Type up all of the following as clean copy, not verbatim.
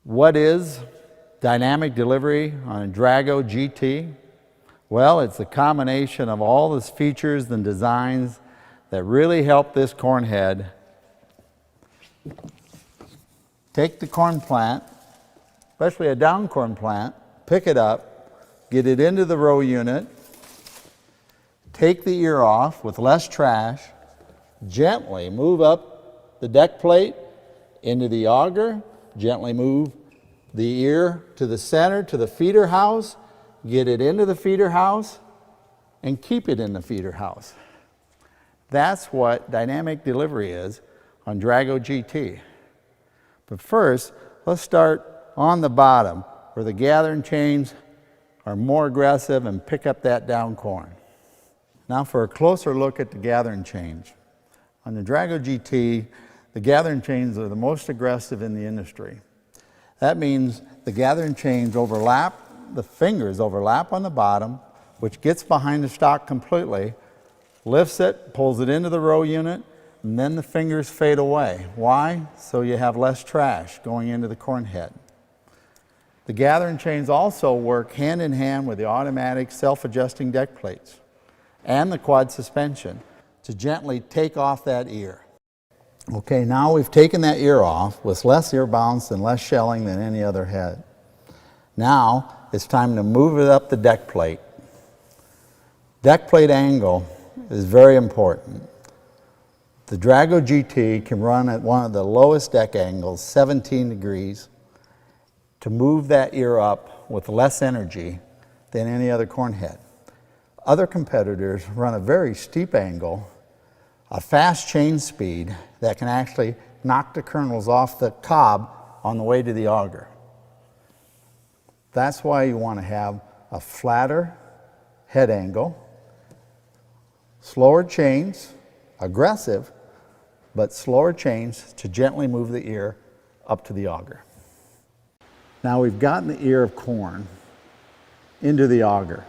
What is dynamic delivery on a Drago GT? Well, it's a combination of all the features and designs that really help this corn head. Take the corn plant, especially a down corn plant, pick it up, get it into the row unit, take the ear off with less trash, gently move up the deck plate into the auger, gently move the ear to the center, to the feeder house, get it into the feeder house, and keep it in the feeder house. That's what dynamic delivery is on Drago GT. But first, let's start on the bottom where the gathering chains are more aggressive and pick up that down corn. Now for a closer look at the gathering chains. On the Drago GT, the gathering chains are the most aggressive in the industry. That means the gathering chains overlap, the fingers overlap on the bottom, which gets behind the stock completely, lifts it, pulls it into the row unit, and then the fingers fade away. Why? So you have less trash going into the corn head. The gathering chains also work hand in hand with the automatic self-adjusting deck plates and the quad suspension to gently take off that ear. Okay, now we've taken that ear off with less ear bounce and less shelling than any other head. Now it's time to move it up the deck plate. Deck plate angle is very important. The Drago GT can run at one of the lowest deck angles, 17 degrees, to move that ear up with less energy than any other corn head. Other competitors run a very steep angle, a fast chain speed that can actually knock the kernels off the cob on the way to the auger. That's why you want to have a flatter head angle, slower chains, aggressive, but slower chains to gently move the ear up to the auger. Now we've gotten the ear of corn into the auger,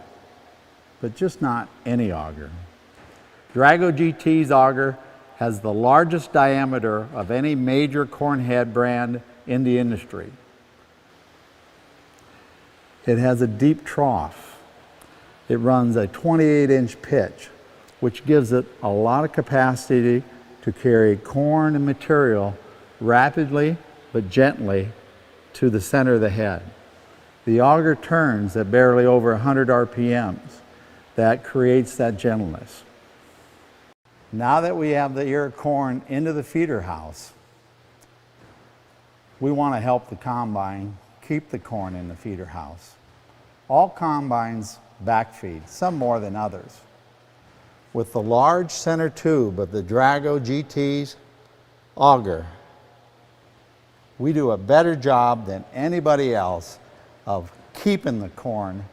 but just not any auger. Drago GT's auger has the largest diameter of any major corn head brand in the industry. It has a deep trough. It runs a 28-inch pitch, which gives it a lot of capacity to carry corn and material rapidly but gently to the center of the head. The auger turns at barely over 100 RPMs. That creates that gentleness. Now that we have the ear of corn into the feeder house, we want to help the combine keep the corn in the feeder house. All combines backfeed, some more than others. With the large center tube of the Drago GT's auger, we do a better job than anybody else of keeping the corn